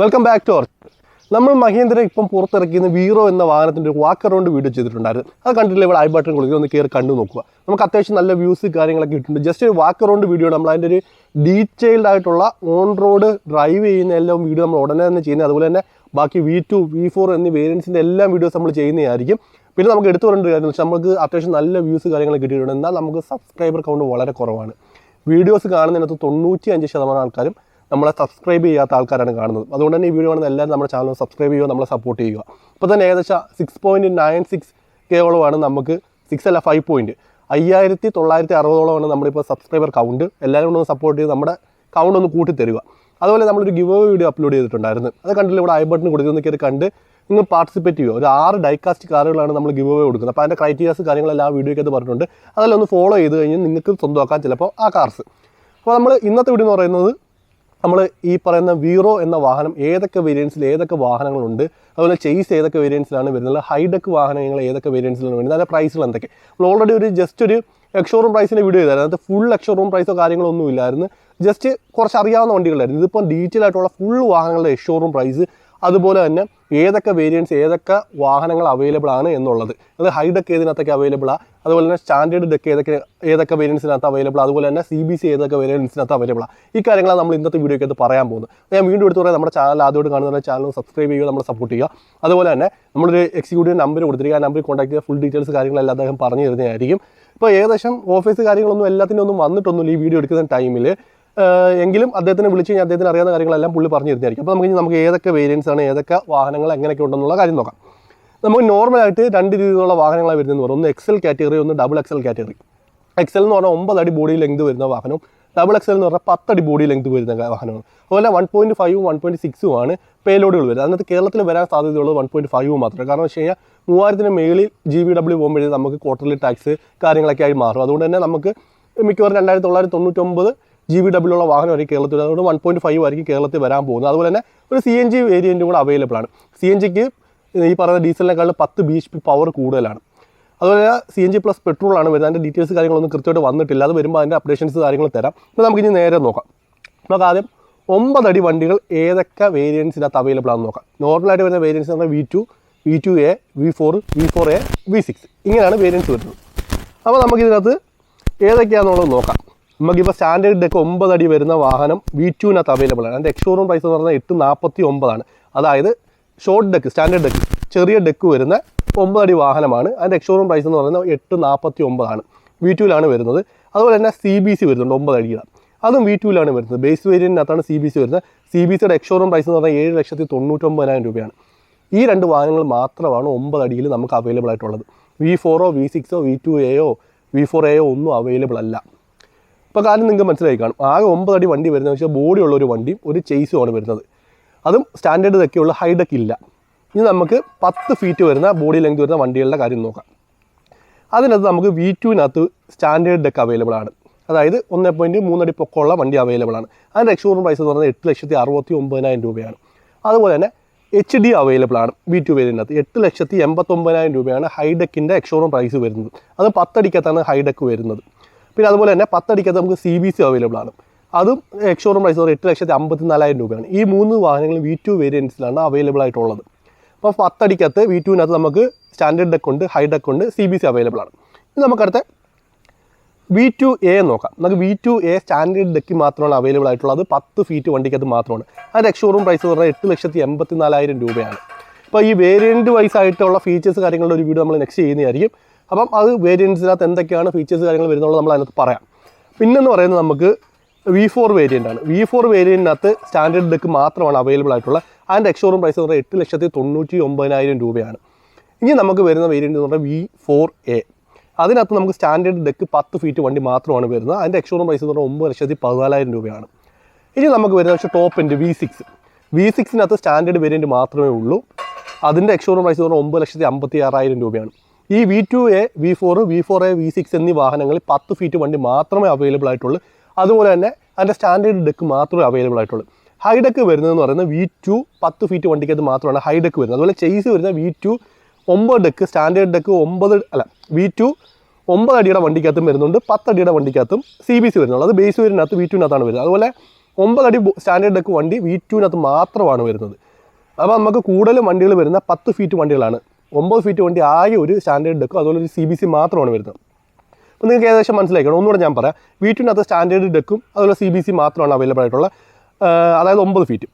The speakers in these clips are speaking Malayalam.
Welcome back to our. നമ്മൾ മഹീന്ദ്ര ഇപ്പം പുറത്തിറക്കിയ വീറോ എന്ന വാഹനത്തിൻ്റെ ഒരു വാക്ക് അറൗണ്ട് വീഡിയോ ചെയ്തിട്ടുണ്ടായിരുന്നു. അത് കണ്ടിട്ടില്ല, ഇവിടെ ഐ ബട്ടൺ കൊടുക്കുക, ഒന്ന് കയറി കണ്ടു നോക്കുക. നമുക്ക് അത്യാവശ്യം നല്ല വ്യൂസ് കാര്യങ്ങളൊക്കെ ഇട്ടുണ്ട്. ജസ്റ്റ് ഒരു വാക്ക് അറൗണ്ട് വീഡിയോ, നമ്മൾ അതിൻ്റെ ഒരു ഡീറ്റെയിൽഡ് ആയിട്ടുള്ള ഓൺ റോഡ് ഡ്രൈവ് ചെയ്യുന്ന എല്ലാം വീഡിയോ നമ്മൾ ഉടനെ തന്നെ ചെയ്യുന്നത്. അതുപോലെ തന്നെ ബാക്കി V2, V4 എന്നീ വേരിയൻസിൻ്റെ എല്ലാ വീഡിയോസ് നമ്മൾ ചെയ്യുന്നതായിരിക്കും. പിന്നെ നമുക്ക് എടുത്തു പറയേണ്ട കാര്യം വെച്ചാൽ നമുക്ക് അത്യാവശ്യം നല്ല വ്യൂസ് കാര്യങ്ങൾ കിട്ടിയിട്ടുണ്ട്. എന്നാൽ നമുക്ക് സബ്സ്ക്രൈബർ കൗണ്ട് വളരെ കുറവാണ്. വീഡിയോസ് കാണുന്നതിനകത്ത് 95% ആൾക്കാരും നമ്മളെ സബ്സ്ക്രൈബ് ചെയ്യാത്ത ആൾക്കാരാണ് കാണുന്നത്. അതുകൊണ്ട് തന്നെ ഈ വീഡിയോ കാണുന്ന എല്ലാവരും നമ്മുടെ ചാനൽ സബ്സ്ക്രൈബ് ചെയ്യുക, നമ്മളെ സപ്പോർട്ട് ചെയ്യുക. ഇപ്പോൾ തന്നെ ഏകദേശം 6.96K നമുക്ക് 6 അല്ല 5,960 നമ്മളിപ്പോൾ സബ്സ്ക്രൈബർ കൗണ്ട്. എല്ലാവരും ഒന്ന് സപ്പോർട്ട് ചെയ്ത് നമ്മുടെ കൗണ്ട് ഒന്ന് കൂട്ടി തരിക. അതുപോലെ നമ്മളൊരു ഗിവ് അവേ വീഡിയോ അപ്ലോഡ് ചെയ്തിട്ടുണ്ടായിരുന്നു. അത് കണ്ടില്ല, ഇവിടെ ഐ ബട്ടൺ കൊടുക്കുന്നതൊക്കെ കണ്ട് നിങ്ങൾ പാർട്ടിസിപ്പേറ്റ് ചെയ്യുക. ഒരു 6 ഡൈകാസ്റ്റ് കാറുകളാണ് നമ്മൾ ഗിവ് അവേ കൊടുക്കുന്നത്. അപ്പോൾ അതിൻ്റെ ക്രൈറ്റീരിയാസ് കാര്യങ്ങളെല്ലാം ആ വീഡിയോയ്ക്കകത്ത് പറഞ്ഞിട്ടുണ്ട്. അതെല്ലാം ഒന്ന് ഫോളോ ചെയ്ത് കഴിഞ്ഞ് നിങ്ങൾക്ക് സ്വന്തമാക്കാൻ ചിലപ്പോൾ ആ കാർസ്. അപ്പോൾ നമ്മൾ ഇന്നത്തെ വീഡിയോ എന്ന് പറയുന്നത് നമ്മൾ ഈ പറയുന്ന വീറോ എന്ന വാഹനം ഏതൊക്കെ വേരിയൻസിൽ ഏതൊക്കെ വാഹനങ്ങളുണ്ട്, അതുപോലെ ചേസ് ഏതൊക്കെ വേരിയൻസിലാണ് വരുന്നത്, ഹൈഡെക്ക് വാഹനങ്ങൾ ഏതൊക്കെ വേരിയൻസിലാണ് വരുന്നത്, അതിൻ്റെ പ്രൈസുകൾ എന്തൊക്കെ. നമ്മൾ ഓൾറെഡി ഒരു ജസ്റ്റ് ഒരു എക്സ്ഷോറൂം പ്രൈസിൻ്റെ വീഡിയോ ചെയ്തായിരുന്നു. അതിനകത്ത് ഫുൾ എക്സ്ഷോറൂം പ്രൈസോ കാര്യങ്ങളൊന്നും ഇല്ലായിരുന്നു. ജസ്റ്റ് കുറച്ച് അറിയാവുന്ന വണ്ടികളായിരുന്നു. ഇതിപ്പോൾ ഡീറ്റെയിൽ ആയിട്ടുള്ള ഫുൾ വാഹനങ്ങളുടെ എക്സ്ഷോറൂം പ്രൈസ്, അതുപോലെ തന്നെ ഏതൊക്കെ വേരിയൻസ് ഏതൊക്കെ വാഹനങ്ങൾ അവൈലബിൾ ആണ് എന്നുള്ളത്. അത് ഹൈഡെക്ക് ഏതിനകത്തൊക്കെ അവൈലബിളാണ്, അതുപോലെ തന്നെ സ്റ്റാൻഡേർഡ് ഡെക്ക് ഏതൊക്കെ വേരിയൻസിനകത്ത് അവൈലബിൾ, അതുപോലെ തന്നെ CBC ഏതൊക്കെ വേരിയൻസിനകത്ത് അവൈലബിളാണ്. ഈ കാര്യങ്ങളാണ് നമ്മൾ ഇന്നത്തെ വീഡിയോയ്ക്കകത്ത് പറയാൻ പോകുന്നത്. ഞാൻ വീണ്ടും എടുത്ത് പറയാം, നമ്മുടെ ചാനൽ ആദ്യമായിട്ട് കാണുന്ന ചാനൽ സബ്സ്ക്രൈബ് ചെയ്യുക, നമ്മളെ സപ്പോർട്ട് ചെയ്യുക. അതുപോലെ തന്നെ നമ്മളൊരു എക്സിക്യൂട്ടീവ് നമ്പർ കൊടുത്തിരിക്കുക, ആ നമ്പറിൽ കോൺടാക്ട് ചെയ്യുക. ഫുൾ ഡീറ്റെയിൽസ് കാര്യങ്ങളെല്ലാം അദ്ദേഹം പറഞ്ഞു തരുന്നതായിരിക്കും. ഇപ്പോൾ ഏകദേശം ഓഫീസ് കാര്യങ്ങളൊന്നും എല്ലാത്തിനും ഒന്നും വന്നിട്ടൊന്നുമില്ല ഈ വീഡിയോ എടുക്കുന്ന ടൈമിൽ. എങ്കിലും അദ്ദേഹത്തിനെ വിളിച്ച് കഴിഞ്ഞാൽ അദ്ദേഹത്തിന് അറിയാവുന്ന കാര്യങ്ങളെല്ലാം പുള്ളി പറഞ്ഞു തരുന്നതായിരിക്കും. അപ്പോൾ നമുക്ക് ഏതൊക്കെ വേരിയൻസ് ആണ്, ഏതൊക്കെ വാഹനങ്ങൾ എങ്ങനെയൊക്കെ ഉണ്ടെന്നുള്ള കാര്യം നോക്കാം. നമുക്ക് നോർമലായിട്ട് 2 രീതിയിലുള്ള വാഹനങ്ങളാണ് വരുന്നതെന്ന് പറയുന്നത്. ഒന്ന് XL കാറ്റഗറി, ഒന്ന് XXL കാറ്റഗറി. XL എന്ന് പറഞ്ഞാൽ 9 അടി ബോഡി ലെങ്ത് വരുന്ന വാഹനവും, XXL എന്ന് പറഞ്ഞാൽ 10 അടി ബോഡി ലെങ്ത് വരുന്ന വാഹനമാണ്. അതുപോലെ 1.5ഉം 1.6ഉമാണ് പേലോഡുകൾ വരുന്നത്. അതിനകത്ത് കേരളത്തിൽ വരാൻ സാധ്യതയുള്ളത് 1.5 മാത്രമേ. കാരണം വെച്ച് കഴിഞ്ഞാൽ 3000-ന് മേളിൽ GVW പോകുമ്പോഴേ നമുക്ക് ക്വാർട്ടർലി ടാക്സ് കാര്യങ്ങളൊക്കെ ആയി മാറും. അതുകൊണ്ട് തന്നെ നമുക്ക് മിക്കവാറും 2999 GVW ഉള്ള വാഹനമായിരിക്കും കേരളത്തിൽ. അതുകൊണ്ട് 1.5 ആയിരിക്കും കേരളത്തിൽ വരാൻ പോകുന്നത്. അതുപോലെ തന്നെ ഒരു CNG വേരിയൻറ്റും കൂടെ അവൈലബിൾ ആണ്. CNGക്ക് ഈ പറയുന്ന ഡീസലിനേക്കാളും 10 BHP പവർ കൂടുതലാണ്. അതുപോലെ CNG പ്ലസ് പെട്രോളാണ് വരുന്നത്. അതിൻ്റെ ഡീറ്റെയിൽസ് കാര്യങ്ങളൊന്നും കൃത്യമായിട്ട് വന്നിട്ടില്ല. അത് വരുമ്പോൾ അതിൻ്റെ അപ്ഡേഷൻസ് കാര്യങ്ങൾ തരാം. അപ്പോൾ നമുക്കിനി നേരെ നോക്കാം. നമുക്ക് ആദ്യം 9 അടി വണ്ടികൾ ഏതൊക്കെ വേരിയൻസിനകത്ത് അവൈലബിൾ ആണെന്ന് നോക്കാം. നോർമലായിട്ട് വരുന്ന വേരിയൻസ് എന്ന് പറഞ്ഞാൽ V2, V2A, V4, V4A, V6 ഇങ്ങനെയാണ് വേരിയൻസ് വരുന്നത്. അപ്പോൾ നമുക്കിതിനകത്ത് ഏതൊക്കെയാണെന്നുള്ളത് നോക്കാം. നമുക്കിപ്പോൾ സ്റ്റാൻഡേർഡ് ഡെക്ക് 9 അടി വരുന്ന വാഹനം V2നകത്ത് അവൈലബിൾ ആണ്. അതിൻ്റെ എക്സ്ഷോറൂം പ്രൈസ് എന്ന് പറഞ്ഞാൽ 849 അതായത് ഷോർട്ട് ഡെക്ക്, സ്റ്റാൻഡേർഡ് ഡെക്ക്, ചെറിയ ഡെക്ക് വരുന്ന 9 അടി വാഹനമാണ്. അതിൻ്റെ എക്സ്ഷോറൂം പ്രൈസ് എന്ന് പറയുന്നത് 849 V2ലാണ് വരുന്നത്. അതുപോലെ തന്നെ CBC വരുന്നുണ്ട് 9 അടിയുടെ, അതും V2ലാണ് വരുന്നത്. ബേസ് വേരിയൻറ്റിനകത്താണ് CBC വരുന്നത്. CBCയുടെ എക്സ്ഷോറൂം പ്രൈസ് എന്ന് പറഞ്ഞാൽ 7,99,000 രൂപയാണ്. ഈ 2 വാഹനങ്ങൾ മാത്രമാണ് 9 അടിയിൽ നമുക്ക് അവൈലബിൾ ആയിട്ടുള്ളത്. V4ഓ V6ഓ V2Aയോ V4Aയോ ഒന്നും അവൈലബിൾ അല്ല. ഇപ്പോൾ കാര്യം നിങ്ങൾക്ക് മനസ്സിലായി കാണും. ആകെ 9 അടി വണ്ടി വരുന്നത് വെച്ചാൽ ബോഡിയുള്ള ഒരു വണ്ടിയും ഒരു ചേസുമാണ് വരുന്നത്. അതും സ്റ്റാൻഡേർഡ് ഡെക്കുള്ള ഹൈഡെക്ക് ഇല്ല. ഇനി നമുക്ക് 10 ഫീറ്റ് വരുന്ന ബോഡി ലെങ്ത് വരുന്ന വണ്ടികളുടെ കാര്യം നോക്കാം. അതിനകത്ത് നമുക്ക് V2നകത്ത് സ്റ്റാൻഡേർഡ് ഡെക്ക് അവൈലബിൾ ആണ്. അതായത് 1.3 അടി പൊക്കമുള്ള വണ്ടി അവൈലബിൾ ആണ്. അതിൻ്റെ എക്സ്ഷോറൂം പ്രൈസ് എന്ന് പറഞ്ഞാൽ 8,69,000 രൂപയാണ്. അതുപോലെ തന്നെ HD അവൈലബിൾ ആണ്. V2 വേരിയൻറ്റിനകത്ത് 8,89,000 രൂപയാണ് ഹൈഡെക്കിൻ്റെ എക്സ്ഷോറൂം പ്രൈസ് വരുന്നത്. അത് 10 അടിക്കകത്താണ് ഹൈഡെക്ക് വരുന്നത്. പിന്നെ അതുപോലെ തന്നെ 10 അടിക്കകത്ത് നമുക്ക് CBC അവൈലബിൾ ആണ്. അതും എക്സ്ഷോറൂം പ്രൈസ് 8,54,000 രൂപയാണ്. ഈ 3 വാഹനങ്ങൾ V2 വേരിയൻസിലാണ് അവൈലബിൾ ആയിട്ടുള്ളത്. അപ്പോൾ 10 അടിക്കകത്ത് V2നകത്ത് നമുക്ക് സ്റ്റാൻഡേർഡ് ഡെക്ക് ഉണ്ട്, ഹൈഡെക്ക് ഉണ്ട്, CBC അവൈലബിൾ ആണ്. ഇനി നമുക്കടുത്ത V2A നോക്കാം. നമുക്ക് V2A സ്റ്റാൻഡേർഡ് ഡെക്ക് മാത്രമാണ് അവൈലബിൾ ആയിട്ടുള്ളത്. 10 ഫീറ്റ് വണ്ടിക്കകത്ത് മാത്രമാണ്. അതിൻ്റെ എക്സ്ഷോറൂം പ്രൈസ് എന്ന് പറഞ്ഞാൽ 8,84,000 രൂപയാണ്. ഇപ്പോൾ ഈ വേരിയൻറ്റ് വൈസ് ആയിട്ടുള്ള ഫീച്ചേഴ്സ് കാര്യങ്ങളുടെ ഒരു വീഡിയോ നമ്മൾ നെക്സ്റ്റ് ചെയ്യുന്നതായിരിക്കും. അപ്പം അത് വേരിയൻസിനകത്ത് എന്തൊക്കെയാണ് ഫീച്ചേഴ്സ് കാര്യങ്ങൾ വരുന്നുള്ളത് നമ്മൾ അതിനകത്ത് പറയാം. പിന്നെന്ന് പറയുന്നത് നമുക്ക് V4 വേരിയൻ്റാണ്. V4 വേരിയൻറ്റിനകത്ത് സ്റ്റാൻഡേർഡ് ഡെക്ക് മാത്രമാണ് അവൈലബിൾ ആയിട്ടുള്ളത്. അതിൻ്റെ എക്സ്ഷോറൂം പ്രൈസ് എന്ന് പറഞ്ഞാൽ 8,99,000 രൂപയാണ്. ഇനി നമുക്ക് വരുന്ന വേരിയൻ്റ് എന്ന് പറഞ്ഞാൽ V4A. അതിനകത്ത് നമുക്ക് സ്റ്റാൻഡേർഡ് ഡെക്ക് 10 ഫീറ്റ് വണ്ടി മാത്രമാണ് വരുന്നത്. അതിൻ്റെ എക്സ്ഷോറൂം പ്രൈസ് എന്ന് പറഞ്ഞാൽ 9,14,000 രൂപയാണ്. ഇനി നമുക്ക് വരുന്ന പക്ഷേ ടോപ്പ് എൻഡ് V6നകത്ത് സ്റ്റാൻഡേർഡ് വേരിയൻറ്റ് മാത്രമേ ഉള്ളൂ. അതിൻ്റെ എക്സ്ഷോറൂം പ്രൈസ് എന്ന് പറഞ്ഞാൽ 9,56,000 രൂപയാണ്. ഈ V2A, V4, V4A, V6 എന്നീ വാഹനങ്ങളിൽ 10 ഫീറ്റ് വണ്ടി മാത്രമേ അവൈലബിൾ ആയിട്ടുള്ളൂ. അതുപോലെ തന്നെ അതിൻ്റെ സ്റ്റാൻഡേർഡ് ഡെക്ക് മാത്രമേ അവൈലബിൾ ആയിട്ടുള്ളൂ. ഹൈഡെക്ക് വരുന്നതെന്ന് പറയുന്നത് V2 10 ഫീറ്റ് വണ്ടിക്കകത്ത് മാത്രമാണ് ഹൈഡെക്ക് വരുന്നത്. അതുപോലെ ചേസ് വരുന്ന V2 9 deck, standard deck V2 9 അടിയുടെ വണ്ടിക്കകത്തും വരുന്നുണ്ട്, 10 അടിയുടെ വണ്ടിക്കകത്തും CBC വരുന്നുള്ളൂ. അത് ബേസ് വേരിയൻറ്റിനകത്ത് V2നകത്താണ് വരുന്നത്. അതുപോലെ 9 അടി സ്റ്റാൻഡേർഡ് ഡെക്ക് വണ്ടി V2-നകത്ത് മാത്രമാണ് വരുന്നത്. അപ്പോൾ നമുക്ക് കൂടുതലും വണ്ടികൾ വരുന്ന 10 ഫീറ്റ് വണ്ടികളാണ്. 9 ഫീറ്റ് വണ്ടി ആകെ ഒരു സ്റ്റാൻഡേർഡ് ഡെക്കും അതുപോലെ ഒരു CBC മാത്രമാണ് വരുന്നത്. അപ്പോൾ നിങ്ങൾക്ക് ഏകദേശം മനസ്സിലാക്കണം. ഒന്നുകൂടെ ഞാൻ പറയാം. V2-നകത്ത് സ്റ്റാൻഡേർഡ് ഡെക്കും അതുപോലെ CBC മാത്രമാണ് അവൈലബിൾ ആയിട്ടുള്ള, അതായത് 9 ഫീറ്റ്.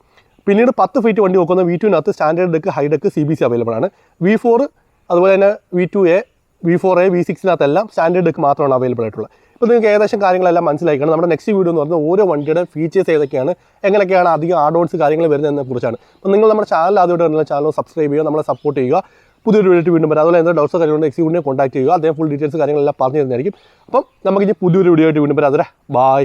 പിന്നീട് 10 ഫീറ്റ് വണ്ടി നോക്കുന്ന V2-നകത്ത് standard deck, high deck, CBC available ആണ്. V4 അതുപോലെ തന്നെ V2A, V4A, V6-നകത്തെല്ലാം സ്റ്റാൻഡേർഡ് ഡെക്ക് മാത്രമാണ് അവൈലബിൾ ആയിട്ടുള്ളത്. ഇപ്പോൾ നിങ്ങൾക്ക് ഏകദേശം കാര്യങ്ങളെല്ലാം മനസ്സിലാക്കണം. നമ്മുടെ നെക്സ്റ്റ് വീഡിയോ എന്ന് പറഞ്ഞാൽ ഓരോ വണ്ടിയുടെ ഫീച്ചേഴ്സ് ഏതൊക്കെയാണ്, എങ്ങനെയൊക്കെയാണ് അധികം ആഡോൺസ് കാര്യങ്ങൾ വരുന്നതിനെ കുറിച്ചാണ്. അപ്പോൾ നിങ്ങൾ നമ്മുടെ ചാനൽ ആദ്യമായിട്ട് വരുന്ന ചാനൽ സബ്സ്ക്രൈബ് ചെയ്യുക, നമ്മളെ സപ്പോർട്ട് ചെയ്യുക. പുതിയൊരു വീഡിയോ വീണ്ടും വരാം. അതുപോലെ എന്താ ഡൗട്ട്സോ കാര്യങ്ങളുണ്ട് എക്സിക്യൂട്ടീവിനെ കോൺടാക്ട് ചെയ്യുക. അദ്ദേഹം ഫുൾ ഡീറ്റെയിൽസ് കാര്യങ്ങളെല്ലാം പറഞ്ഞു തരുന്നതായിരിക്കും. അപ്പം നമുക്കിനി പുതിയൊരു വീഡിയോ ആയിട്ട് വീണ്ടും വരാം. അതുവരെ ബൈ.